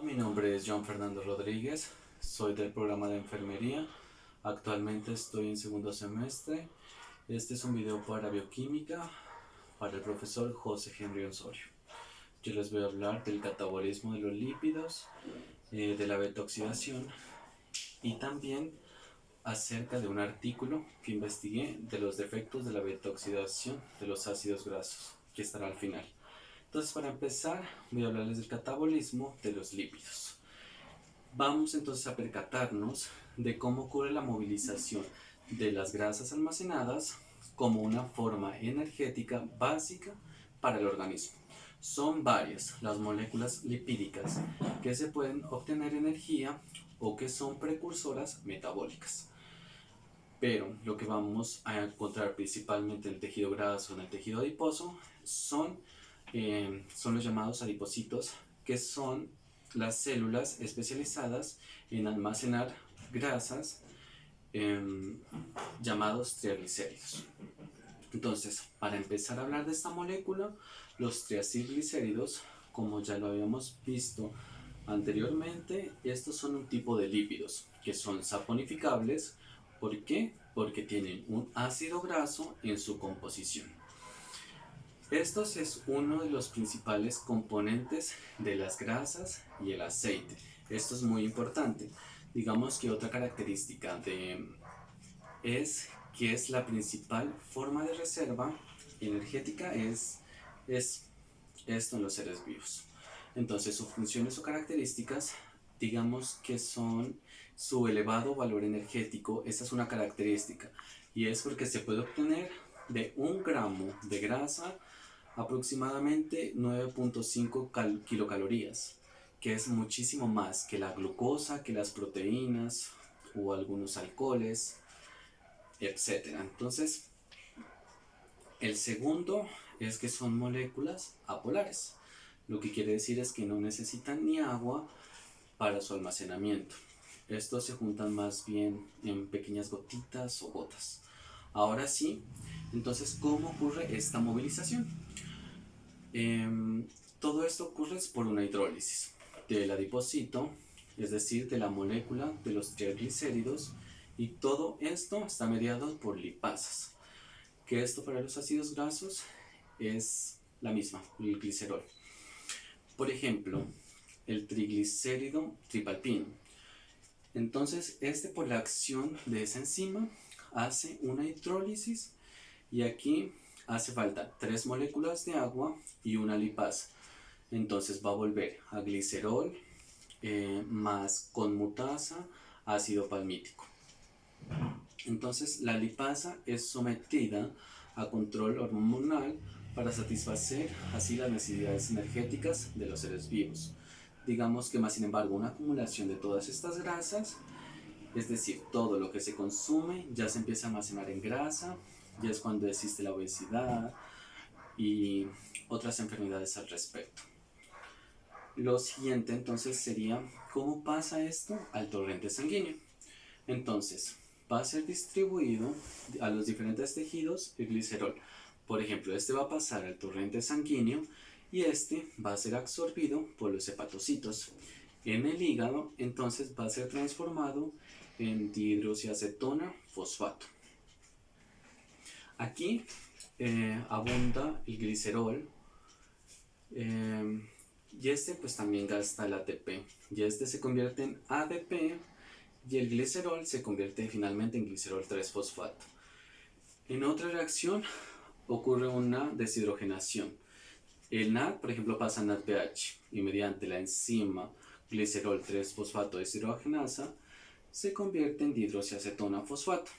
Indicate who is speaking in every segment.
Speaker 1: Mi nombre es Joan Fernando Rodríguez, soy del programa de enfermería. Actualmente estoy en segundo semestre. Este es un video para bioquímica para el profesor José Henry Osorio. Yo les voy a hablar del catabolismo de los lípidos, de la beta-oxidación y también acerca de un artículo que investigué de los defectos de la beta-oxidación de los ácidos grasos, que estará al final. Entonces, para empezar, voy a hablarles del catabolismo de los lípidos. Vamos entonces a percatarnos de cómo ocurre la movilización de las grasas almacenadas como una forma energética básica para el organismo. Son varias las moléculas lipídicas que se pueden obtener energía o que son precursoras metabólicas. Pero lo que vamos a encontrar principalmente en el tejido graso, en el tejido adiposo, son los llamados adipocitos, que son las células especializadas en almacenar grasas llamados triglicéridos. Entonces, para empezar a hablar de esta molécula, los triacilglicéridos, como ya lo habíamos visto anteriormente, estos son un tipo de lípidos que son saponificables. ¿Por qué? Porque tienen un ácido graso en su composición. Estos es uno de los principales componentes de las grasas y el aceite. Esto es muy importante. Digamos que otra característica es que es la principal forma de reserva energética es esto en los seres vivos. Entonces, sus funciones o características, digamos que son su elevado valor energético. Esta es una característica y es porque se puede obtener de 1 gramo de grasa aproximadamente 9.5 kilocalorías, que es muchísimo más que la glucosa, que las proteínas o algunos alcoholes, etc. Entonces, el segundo es que son moléculas apolares, lo que quiere decir es que no necesitan ni agua para su almacenamiento. Estos se juntan más bien en pequeñas gotitas o gotas. Ahora sí, entonces, ¿cómo ocurre esta movilización? Todo esto ocurre por una hidrólisis del adipocito, es decir, de la molécula de los triglicéridos, y todo esto está mediado por lipasas, que esto para los ácidos grasos es la misma, el glicerol. Por ejemplo, el triglicérido tripalpino. Entonces, por la acción de esa enzima hace una hidrólisis y aquí hace falta 3 moléculas de agua y una lipasa. Entonces va a volver a glicerol más conmutasa ácido palmítico. Entonces la lipasa es sometida a control hormonal para satisfacer así las necesidades energéticas de los seres vivos. Digamos que más sin embargo una acumulación de todas estas grasas, es decir, todo lo que se consume ya se empieza a almacenar en grasa, ya es cuando existe la obesidad y otras enfermedades al respecto. Lo siguiente entonces sería cómo pasa esto al torrente sanguíneo. Entonces va a ser distribuido a los diferentes tejidos el glicerol. Por ejemplo, va a pasar al torrente sanguíneo y va a ser absorbido por los hepatocitos. En el hígado entonces va a ser transformado en dihidroxiacetona fosfato. Aquí abunda el glicerol y pues también gasta el ATP y se convierte en ADP y el glicerol se convierte finalmente en glicerol 3-fosfato. En otra reacción ocurre una deshidrogenación. El NAD, por ejemplo, pasa a NADPH y mediante la enzima glicerol 3-fosfato deshidrogenasa se convierte en dihidroxiacetona fosfato.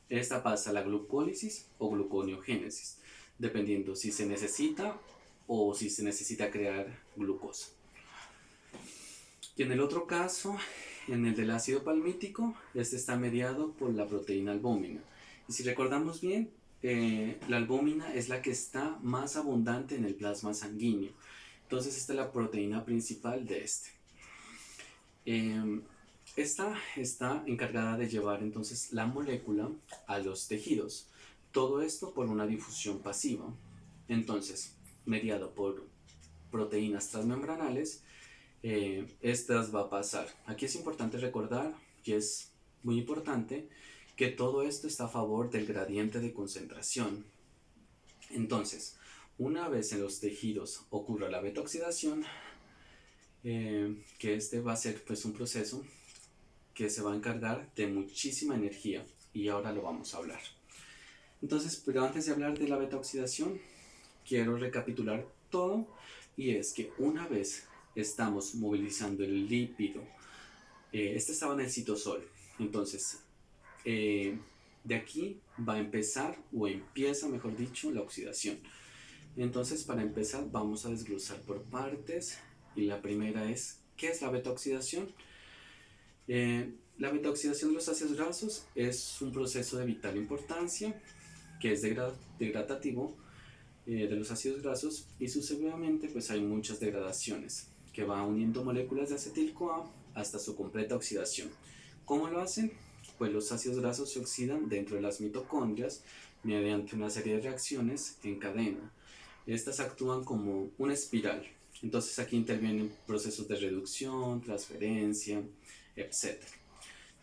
Speaker 1: Esta pasa a la glucólisis o gluconeogénesis, dependiendo si se necesita o si se necesita crear glucosa. Y en el otro caso, en el del ácido palmítico, está mediado por la proteína albúmina. Y si recordamos bien, la albúmina es la que está más abundante en el plasma sanguíneo. Entonces esta es la proteína principal de Esta está encargada de llevar entonces la molécula a los tejidos. Todo esto por una difusión pasiva. Entonces, mediado por proteínas transmembranales, estas va a pasar. Aquí es importante recordar, y es muy importante, que todo esto está a favor del gradiente de concentración. Entonces, una vez en los tejidos ocurra la beta oxidación, que este va a ser pues un proceso que se va a encargar de muchísima energía, y ahora lo vamos a hablar. Entonces, pero antes de hablar de la beta oxidación, quiero recapitular todo, y es que una vez estamos movilizando el lípido, este estaba en el citosol, entonces de aquí va a empezar, o empieza mejor dicho, la oxidación. Entonces, para empezar vamos a desglosar por partes, y la primera es, ¿qué es la beta oxidación? La beta oxidación de los ácidos grasos es un proceso de vital importancia que es degradativo de los ácidos grasos, y sucesivamente pues hay muchas degradaciones que va uniendo moléculas de acetil-CoA hasta su completa oxidación. ¿Cómo lo hacen? Pues los ácidos grasos se oxidan dentro de las mitocondrias mediante una serie de reacciones en cadena. Estas actúan como una espiral. Entonces aquí intervienen procesos de reducción, transferencia, etc.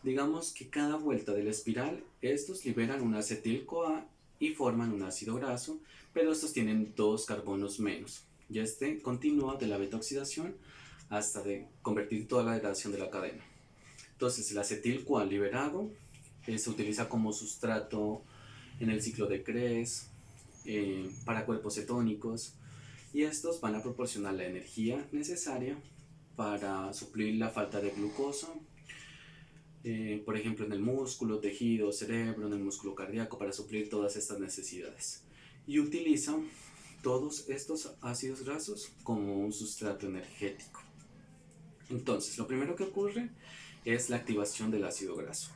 Speaker 1: Digamos que cada vuelta de la espiral, estos liberan un acetil-CoA y forman un ácido graso, pero estos tienen 2 carbonos menos. Y este continúa de la beta oxidación hasta de convertir toda la degradación de la cadena. Entonces el acetil-CoA liberado se utiliza como sustrato en el ciclo de Krebs, para cuerpos cetónicos, y estos van a proporcionar la energía necesaria para suplir la falta de glucosa, por ejemplo en el músculo, tejido, cerebro, en el músculo cardíaco, para suplir todas estas necesidades. Y utilizan todos estos ácidos grasos como un sustrato energético. Entonces, lo primero que ocurre es la activación del ácido graso.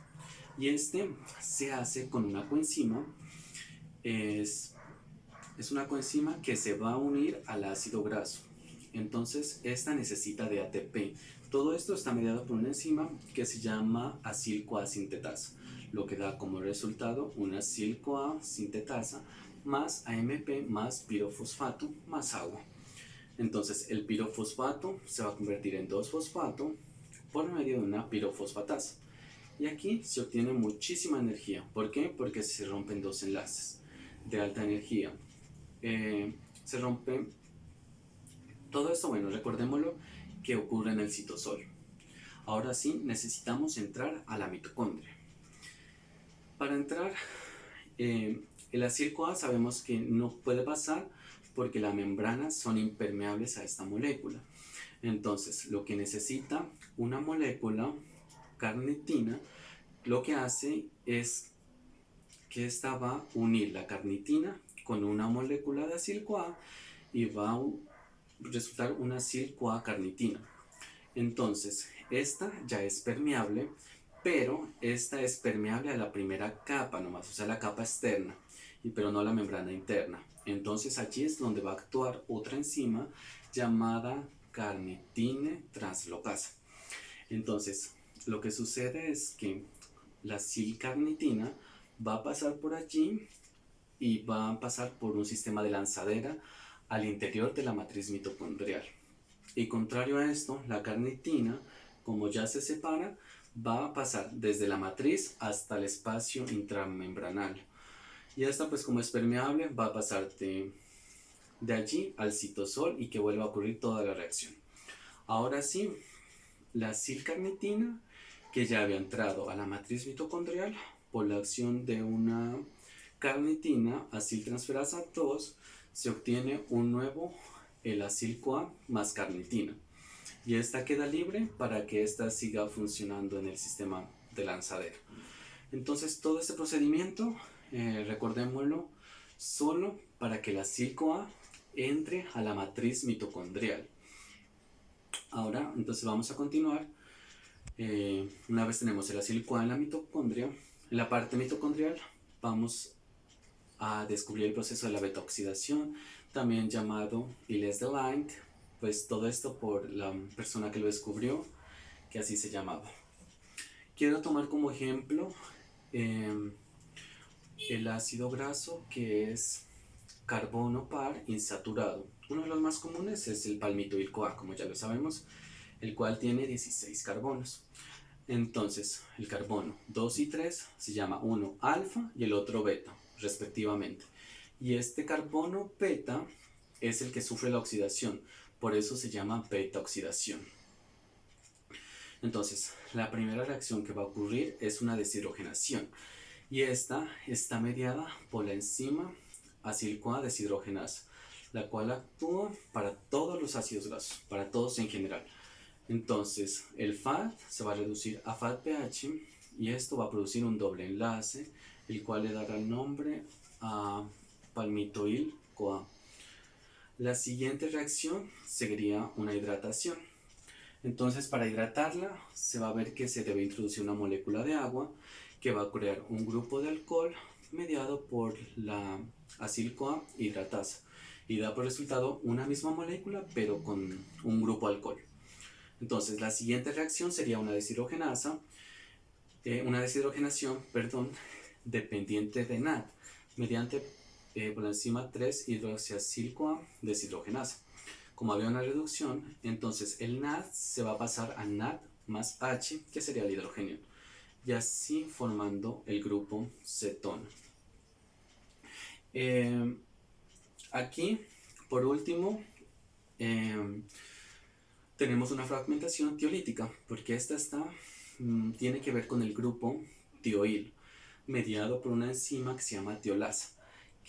Speaker 1: Y este se hace con una coenzima. Es una coenzima que se va a unir al ácido graso. Entonces, esta necesita de ATP. Todo esto está mediado por una enzima que se llama acil-CoA sintetasa, lo que da como resultado una acil-CoA sintetasa más AMP más pirofosfato más agua. Entonces, el pirofosfato se va a convertir en 2-fosfato por medio de una pirofosfatasa. Y aquí se obtiene muchísima energía. ¿Por qué? Porque se rompen 2 enlaces de alta energía. Se rompe todo esto. Bueno, recordémoslo, que ocurre en el citosol. Ahora sí, necesitamos entrar a la mitocondria. Para entrar, el acil-CoA sabemos que no puede pasar porque las membranas son impermeables a esta molécula. Entonces, lo que necesita una molécula carnitina, lo que hace es que esta va a unir la carnitina con una molécula de acil-CoA, y va a resultar una acil-CoA carnitina. Entonces, esta ya es permeable, pero esta es permeable a la primera capa nomás, o sea, la capa externa, pero no a la membrana interna. Entonces, allí es donde va a actuar otra enzima llamada carnitine translocasa. Entonces, lo que sucede es que la acilcarnitina va a pasar por allí y va a pasar por un sistema de lanzadera al interior de la matriz mitocondrial. Y contrario a esto, la carnitina, como ya se separa, va a pasar desde la matriz hasta el espacio intramembranal. Y esta, pues como es permeable, va a pasar de allí al citosol, y que vuelva a ocurrir toda la reacción. Ahora sí, la acilcarnitina, que ya había entrado a la matriz mitocondrial por la acción de una carnitina aciltransferasa 2, se obtiene un nuevo, el acil-CoA más carnitina, y esta queda libre para que esta siga funcionando en el sistema de lanzadera. Entonces, todo este procedimiento, recordémoslo, solo para que el acil-CoA entre a la matriz mitocondrial. Ahora, entonces vamos a continuar. Una vez tenemos el acil-CoA en la mitocondria, en la parte mitocondrial, vamos a descubrir el proceso de la beta oxidación, también llamado Illescent, pues todo esto por la persona que lo descubrió, que así se llamaba. Quiero tomar como ejemplo el ácido graso, que es carbono par insaturado. Uno de los más comunes es el palmitoil-CoA, como ya lo sabemos. el cual tiene 16 carbonos. Entonces, el carbono 2 y 3 se llama uno alfa y el otro beta, respectivamente. Y este carbono beta es el que sufre la oxidación, por eso se llama beta oxidación. Entonces, la primera reacción que va a ocurrir es una deshidrogenación, y esta está mediada por la enzima acil-CoA deshidrogenasa, la cual actúa para todos los ácidos grasos, para todos en general. Entonces, el FAD se va a reducir a FADPH y esto va a producir un doble enlace, el cual le dará el nombre a palmitoil-CoA. La siguiente reacción sería una hidratación. Entonces, para hidratarla, se va a ver que se debe introducir una molécula de agua que va a crear un grupo de alcohol mediado por la acil-CoA hidratasa y da por resultado una misma molécula pero con un grupo alcohol. Entonces, la siguiente reacción sería una deshidrogenación, dependiente de NAD, mediante por la enzima 3-hidroxiacil-CoA deshidrogenasa. Como había una reducción, entonces el NAD se va a pasar a NAD más H, que sería el hidrógeno, y así formando el grupo cetona. Aquí, por último, tenemos una fragmentación tiolítica, porque esta tiene que ver con el grupo tioil, mediado por una enzima que se llama tiolasa,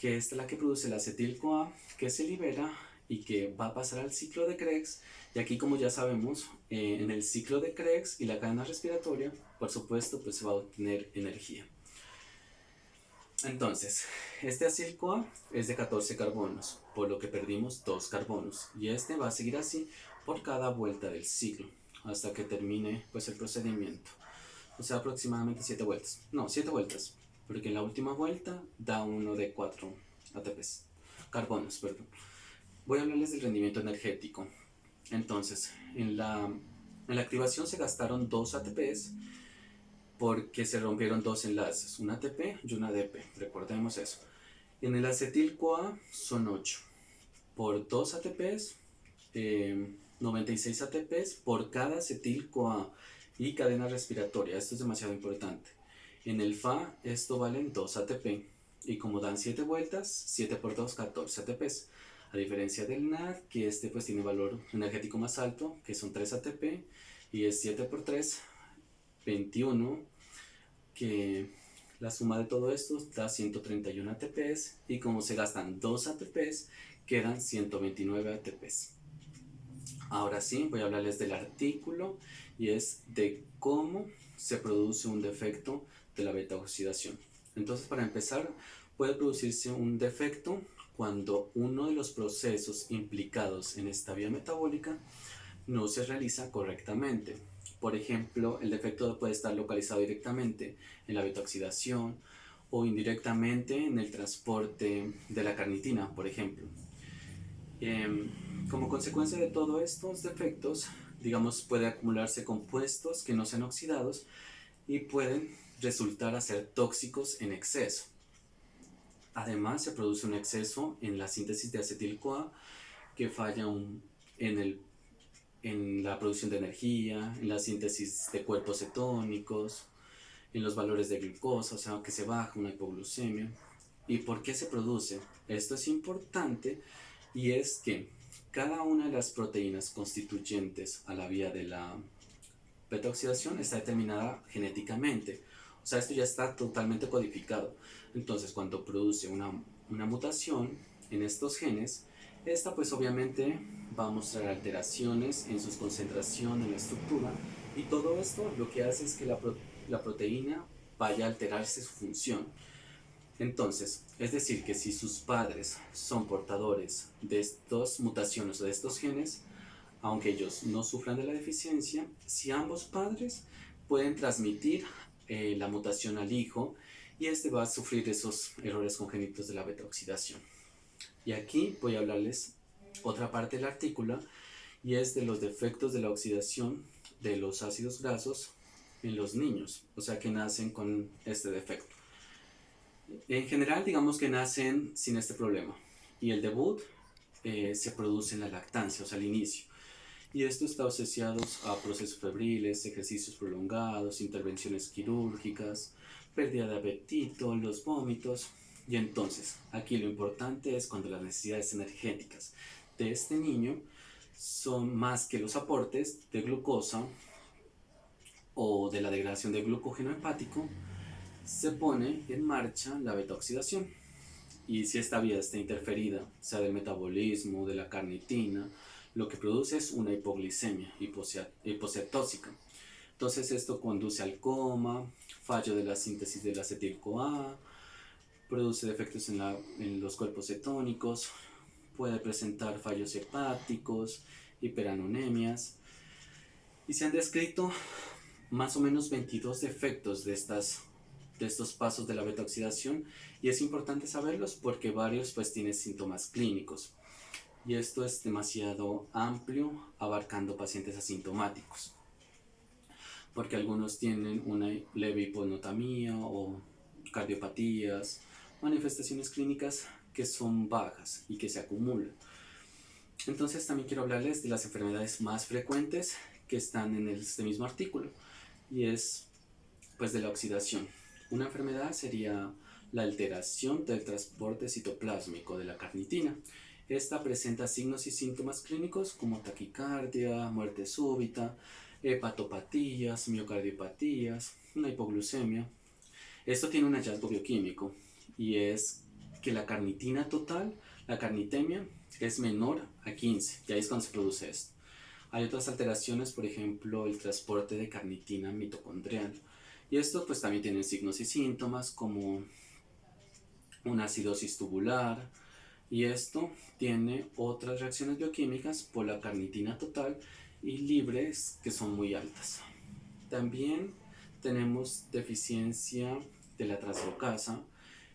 Speaker 1: que es la que produce el acetil-CoA, que se libera y que va a pasar al ciclo de Krebs. Y aquí, como ya sabemos, en el ciclo de Krebs y la cadena respiratoria, por supuesto, pues se va a obtener energía. Entonces, este acil-CoA es de 14 carbonos, por lo que perdimos 2 carbonos, y este va a seguir así por cada vuelta del ciclo, hasta que termine pues el procedimiento. O sea, aproximadamente 7 vueltas. No, 7 vueltas, porque en la última vuelta da uno de 4 ATPs, carbonos, perdón. Voy a hablarles del rendimiento energético. Entonces, en la activación se gastaron 2 ATPs porque se rompieron 2 enlaces, un ATP y un ADP, recordemos eso. En el acetil-CoA son 8. Por 2 ATPs, 96 ATPs por cada acetil-CoA y cadena respiratoria. Esto es demasiado importante. En el Fa, esto valen 2 ATP. Y como dan 7 vueltas, 7 por 2, 14 ATPs. A diferencia del NAD, que pues tiene valor energético más alto, que son 3 ATP. Y es 7 por 3, 21, que la suma de todo esto da 131 ATPs. Y como se gastan 2 ATPs, quedan 129 ATPs. Ahora sí, voy a hablarles del artículo y es de cómo se produce un defecto de la beta oxidación. Entonces, para empezar, puede producirse un defecto cuando uno de los procesos implicados en esta vía metabólica no se realiza correctamente. Por ejemplo, el defecto puede estar localizado directamente en la beta oxidación o indirectamente en el transporte de la carnitina, por ejemplo. Como consecuencia de todos estos defectos, digamos, puede acumularse compuestos que no sean oxidados y pueden resultar a ser tóxicos en exceso. Además, se produce un exceso en la síntesis de acetil-CoA que falla en la producción de energía, en la síntesis de cuerpos cetónicos, en los valores de glucosa, o sea, que se baja una hipoglucemia. ¿Y por qué se produce? Esto es importante, y es que cada una de las proteínas constituyentes a la vía de la beta oxidación está determinada genéticamente. O sea, esto ya está totalmente codificado. Entonces, cuando produce una mutación en estos genes, esta pues obviamente va a mostrar alteraciones en su concentración, en la estructura, y todo esto lo que hace es que la proteína vaya a alterarse su función. Entonces, es decir, que si sus padres son portadores de estas mutaciones o de estos genes, aunque ellos no sufran de la deficiencia, si ambos padres pueden transmitir la mutación al hijo, y este va a sufrir esos errores congénitos de la beta oxidación. Y aquí voy a hablarles otra parte del artículo, y es de los defectos de la oxidación de los ácidos grasos en los niños, o sea que nacen con este defecto. En general, digamos que nacen sin este problema, y el debut se produce en la lactancia, o sea al inicio, y esto está asociado a procesos febriles, ejercicios prolongados, intervenciones quirúrgicas, pérdida de apetito, los vómitos. Y entonces, aquí lo importante es cuando las necesidades energéticas de este niño son más que los aportes de glucosa o de la degradación del glucógeno hepático, se pone en marcha la beta-oxidación. Y si esta vía está interferida, sea del metabolismo, de la carnitina, lo que produce es una hipoglicemia, hipocetóxica. Entonces esto conduce al coma, fallo de la síntesis del acetil-CoA, produce defectos en los cuerpos cetónicos, puede presentar fallos hepáticos, hiperanonemias, y se han descrito más o menos 22 defectos de estos pasos de la beta-oxidación, y es importante saberlos porque varios pues tienen síntomas clínicos, y esto es demasiado amplio, abarcando pacientes asintomáticos, porque algunos tienen una leve hiponotamia o cardiopatías, manifestaciones clínicas que son bajas y que se acumulan. Entonces también quiero hablarles de las enfermedades más frecuentes que están en este mismo artículo, y es pues de la oxidación. Una enfermedad sería la alteración del transporte citoplásmico de la carnitina. Esta presenta signos y síntomas clínicos como taquicardia, muerte súbita, hepatopatías, miocardiopatías, una hipoglucemia. Esto tiene un hallazgo bioquímico, y es que la carnitina total, la carnitemia, es menor a 15, y ahí es cuando se produce esto. Hay otras alteraciones, por ejemplo, el transporte de carnitina mitocondrial. Y esto pues también tiene signos y síntomas como una acidosis tubular, y esto tiene otras reacciones bioquímicas por la carnitina total y libres que son muy altas. También tenemos deficiencia de la translocasa.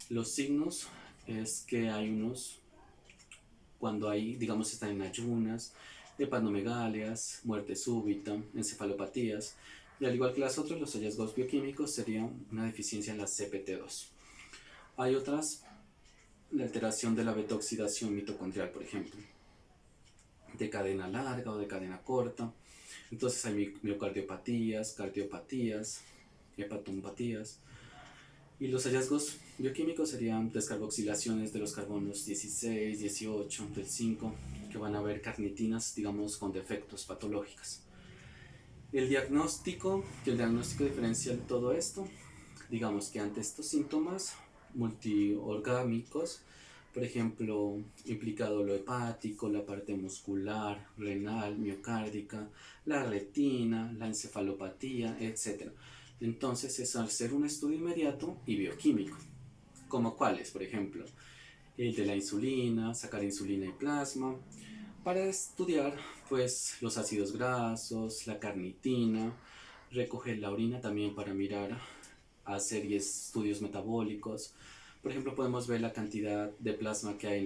Speaker 1: Los signos es que hay unos, cuando hay, digamos, están en ayunas, hepatomegalias, muerte súbita, encefalopatías, y al igual que las otras, los hallazgos bioquímicos serían una deficiencia en la CPT2. Hay otras, la alteración de la beta-oxidación mitocondrial, por ejemplo, de cadena larga o de cadena corta. Entonces hay miocardiopatías, cardiopatías, hepatopatías. Y los hallazgos bioquímicos serían descarboxilaciones de los carbonos 16, 18, del 5, que van a haber carnitinas, digamos, con defectos patológicos. El diagnóstico diferencial de todo esto, digamos que ante estos síntomas multiorgánicos, por ejemplo, implicado lo hepático, la parte muscular, renal, miocárdica, la retina, la encefalopatía, etc. Entonces es hacer un estudio inmediato y bioquímico, como cuáles, por ejemplo, el de la insulina, sacar insulina y plasma, para estudiar pues los ácidos grasos, la carnitina, recoger la orina también para mirar, hacer estudios metabólicos. Por ejemplo, podemos ver la cantidad de plasma que hay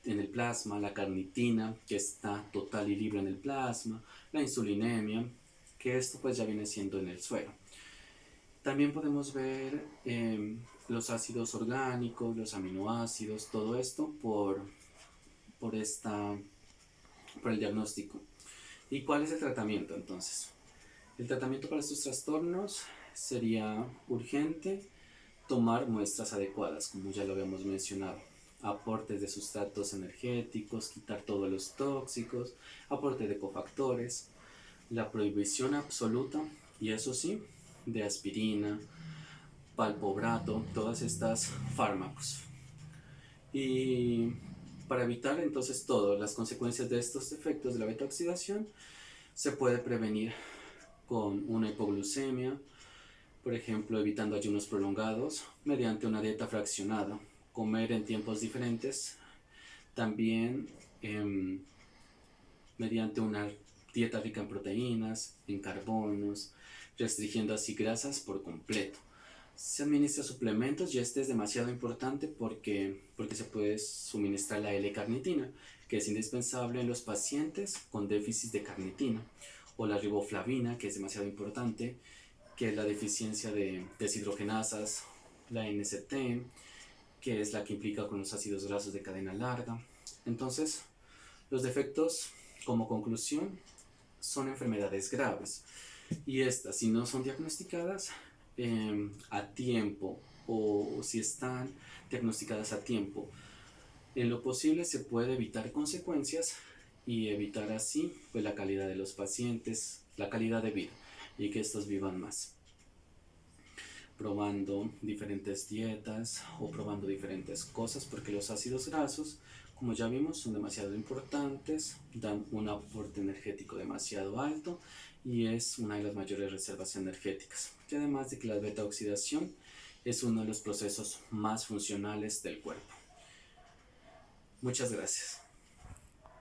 Speaker 1: en el plasma, la carnitina que está total y libre en el plasma, la insulinemia, que esto pues ya viene siendo en el suero. También podemos ver los ácidos orgánicos, los aminoácidos, todo esto por el diagnóstico. ¿Y cuál es el tratamiento entonces? El tratamiento para estos trastornos sería urgente tomar muestras adecuadas, como ya lo habíamos mencionado, aportes de sustratos energéticos, quitar todos los tóxicos, aporte de cofactores, la prohibición absoluta, y eso sí, de aspirina, palpobrato, todas estas fármacos. Y para evitar entonces todas las consecuencias de estos efectos de la beta-oxidación, se puede prevenir con una hipoglucemia, por ejemplo, evitando ayunos prolongados mediante una dieta fraccionada, comer en tiempos diferentes, también mediante una dieta rica en proteínas, en carbonos, restringiendo así grasas por completo. Se administra suplementos, y este es demasiado importante porque se puede suministrar la L-carnitina, que es indispensable en los pacientes con déficit de carnitina, o la riboflavina, que es demasiado importante, que es la deficiencia de deshidrogenasas, la NCT, que es la que implica con los ácidos grasos de cadena larga. Entonces, los defectos Como conclusión, son enfermedades graves y estas, si no son diagnosticadas a tiempo, o si están diagnosticadas a tiempo, en lo posible se puede evitar consecuencias y evitar así pues la calidad de los pacientes, la calidad de vida, y que estos vivan más, probando diferentes dietas o probando diferentes cosas, porque los ácidos grasos, como ya vimos, son demasiado importantes, dan un aporte energético demasiado alto y es una de las mayores reservas energéticas. Y además de que la beta oxidación es uno de los procesos más funcionales del cuerpo. Muchas gracias.